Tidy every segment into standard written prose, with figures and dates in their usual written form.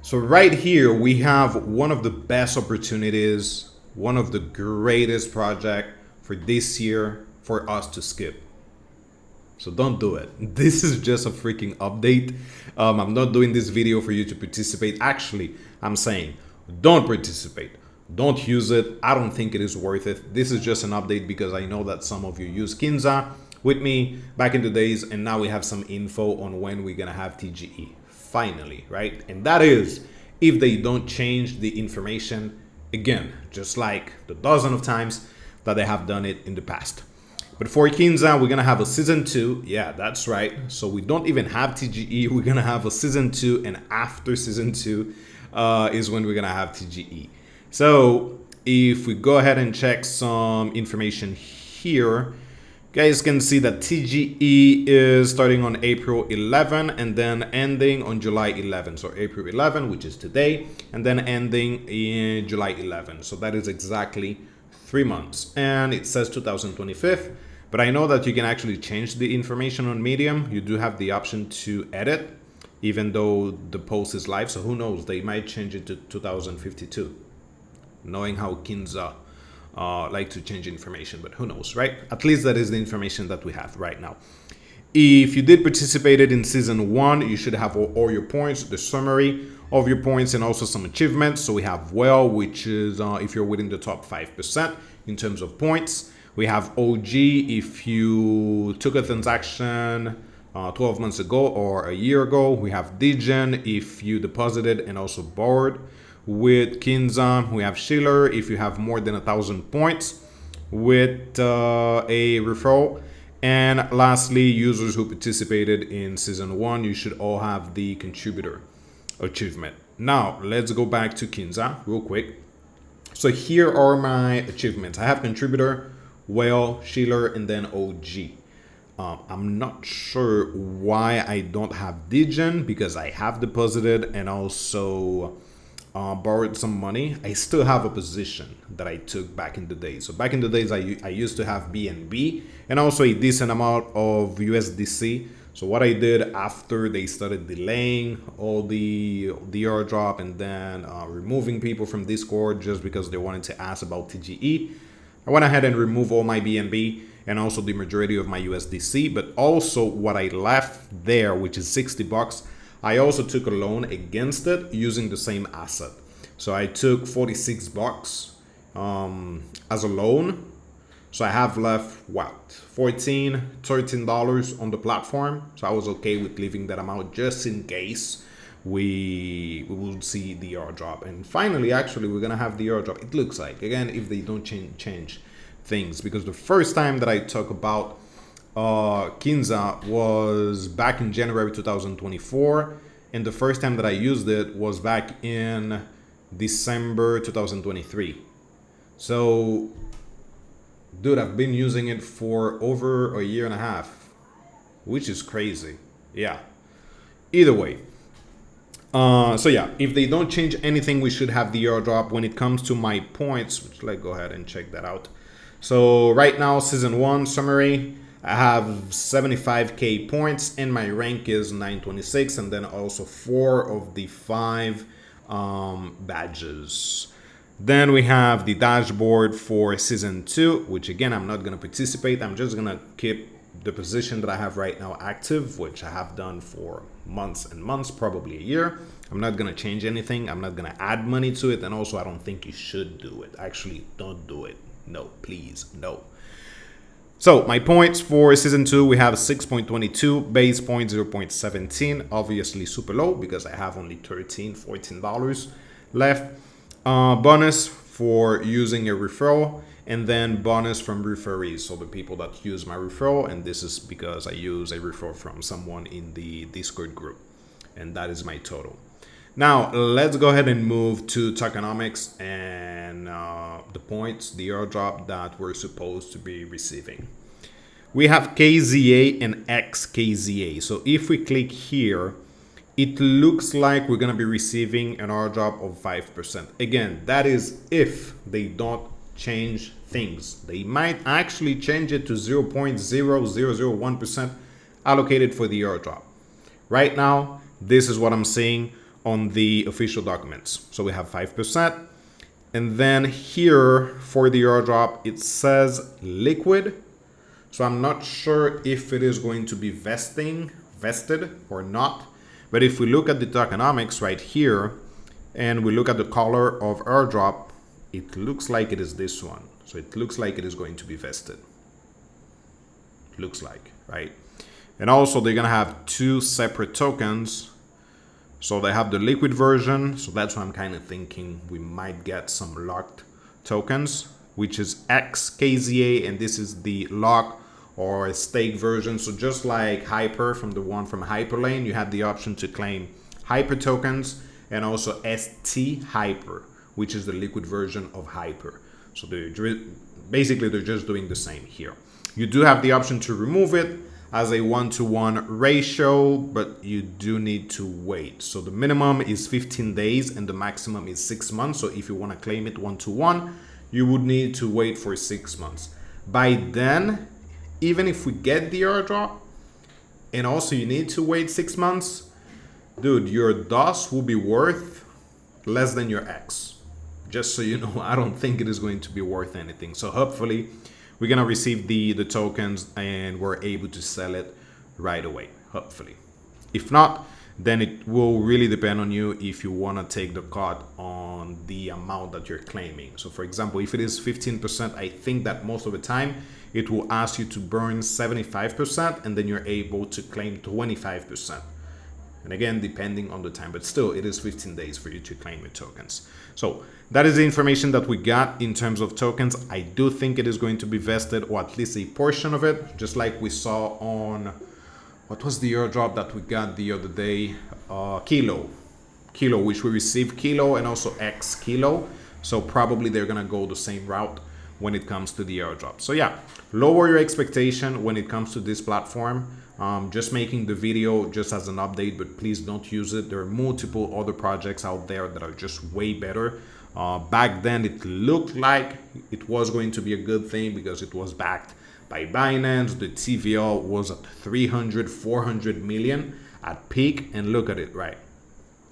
So right here, we have one of the best opportunities, one of the greatest project for this year for us to skip. So don't do it. This is just a freaking update. I'm not doing this video for you to participate. Actually, I'm saying don't participate. Don't use it. I don't think it is worth it. This is just an update because I know that some of you use Kinza with me back in the days, and now we have some info on when we're gonna have TGE. Finally, right? And that is if they don't change the information again, just like the dozen of times that they have done it in the past. But for Kinza, we're gonna have a season 2. Yeah, that's right. So we don't even have TGE. We're gonna have a season 2, and after season 2 is when we're gonna have TGE. So if we go ahead and check some information here, guys can see that TGE is starting on April 11 and then ending on July 11. So April 11, which is today, and then ending in July 11. So that is exactly 3 months. And it says 2025. But I know that you can actually change the information on Medium. You do have the option to edit, even though the post is live. So who knows? They might change it to 2052. Knowing how Kinza like to change information, but who knows, right? At least that is the information that we have right now. If you did participated in season 1, you should have all your points, the summary of your points, and also some achievements. So we have well, which is if you're within the top 5% in terms of points. We have OG if you took a transaction 12 months ago or a year ago. We have Degen if you deposited and also borrowed with Kinza. We have Schiller if you have more than 1,000 points with a referral. And lastly, users who participated in season 1, you should all have the contributor achievement. Now let's go back to Kinza real quick. So here are my achievements. I have contributor, whale, Schiller, and then OG. I'm not sure why I don't have Degen, because I have deposited and also borrowed some money. I still have a position that I took back in the days. So back in the days, I used to have BNB and also a decent amount of USDC. So what I did after they started delaying all the airdrop and then removing people from Discord just because they wanted to ask about TGE, I went ahead and removed all my BNB and also the majority of my USDC, but also what I left there, which is 60 bucks, I also took a loan against it using the same asset. So I took 46 bucks as a loan. So I have left what, $13 on the platform. So I was okay with leaving that amount just in case we will see the airdrop. And finally, actually, we're gonna have the airdrop. It looks like, again, if they don't change things, because the first time that I talk about Kinza was back in January 2024, and the first time that I used it was back in December 2023. So dude, I've been using it for over a year and a half, which is crazy. Yeah, either way, so yeah, if they don't change anything, we should have the airdrop. When it comes to my points, which let's go ahead and check that out. So right now, season 1 summary, I have 75k points and my rank is 926, and then also 4 of the 5 badges. Then we have the dashboard for season 2, which again, I'm not going to participate. I'm just going to keep the position that I have right now active, which I have done for months and months, probably a year. I'm not going to change anything. I'm not going to add money to it. And also, I don't think you should do it. Actually, don't do it. No, please, no. So my points for season 2, we have 6.22, base point 0.17, obviously super low because I have only $14 left. Bonus for using a referral, and then bonus from referees, so the people that use my referral, and this is because I use a referral from someone in the Discord group, and that is my total. Now let's go ahead and move to Tokenomics and the points, the airdrop that we're supposed to be receiving. We have KZA and XKZA. So if we click here, it looks like we're going to be receiving an airdrop of 5%. Again, that is if they don't change things. They might actually change it to 0.0001% allocated for the airdrop. Right now, this is what I'm seeing on the official documents. So we have 5%. And then here for the airdrop, it says liquid. So I'm not sure if it is going to be vested or not. But if we look at the tokenomics right here, and we look at the color of airdrop, it looks like it is this one. So it looks like it is going to be vested. Looks like, right? And also they're gonna have two separate tokens. So they have the liquid version. So that's why I'm kind of thinking we might get some locked tokens, which is XKZA, and this is the lock or stake version. So just like Hyper from the one from Hyperlane, you have the option to claim Hyper tokens and also ST Hyper, which is the liquid version of Hyper. So they're just doing the same here. You do have the option to remove it as a 1-to-1 ratio, but you do need to wait. So the minimum is 15 days and the maximum is 6 months. So if you want to claim it 1-to-1, you would need to wait for 6 months. By then, even if we get the airdrop and also you need to wait 6 months, dude, your DOS will be worth less than your X. Just so you know, I don't think it is going to be worth anything. So hopefully we're gonna receive the tokens and we're able to sell it right away, hopefully. If not, then it will really depend on you if you wanna take the cut on the amount that you're claiming. So for example, if it is 15%, I think that most of the time it will ask you to burn 75% and then you're able to claim 25%. And again, depending on the time, but still it is 15 days for you to claim your tokens. So that is the information that we got in terms of tokens. I do think it is going to be vested, or at least a portion of it, just like we saw on, what was the airdrop that we got the other day? Kilo, which we received Kilo and also X Kilo. So probably they're gonna go the same route when it comes to the airdrop. So yeah, lower your expectation when it comes to this platform. Just making the video just as an update, but please don't use it. There are multiple other projects out there that are just way better. Back then it looked like it was going to be a good thing because it was backed by Binance. The TVL was at 300, 400 million at peak, and look at it, right?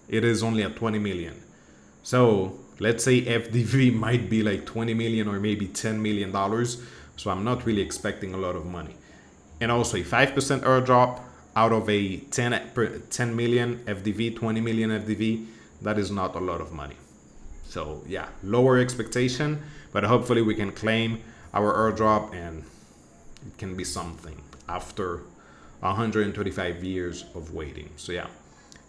It is only at 20 million. So let's say FDV might be like 20 million or maybe $10 million. So I'm not really expecting a lot of money. And also a 5% airdrop out of a 10 million FDV, 20 million FDV, that is not a lot of money. So yeah, lower expectation, but hopefully we can claim our airdrop and it can be something after 125 years of waiting. So yeah,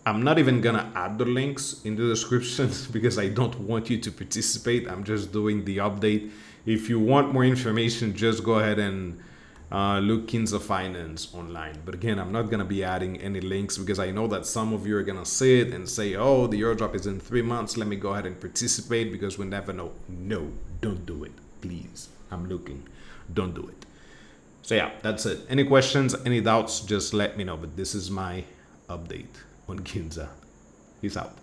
I'm not even gonna add the links in the descriptions because I don't want you to participate. I'm just doing the update. If you want more information, just go ahead and look Kinza Finance online. But again, I'm not gonna be adding any links because I know that some of you are gonna see it and say, oh, the airdrop is in 3 months, let me go ahead and participate because we never know. No, don't do it, please. I'm looking, don't do it. So yeah, that's it. Any questions, any doubts, just let me know. But this is my update on Kinza. Peace out.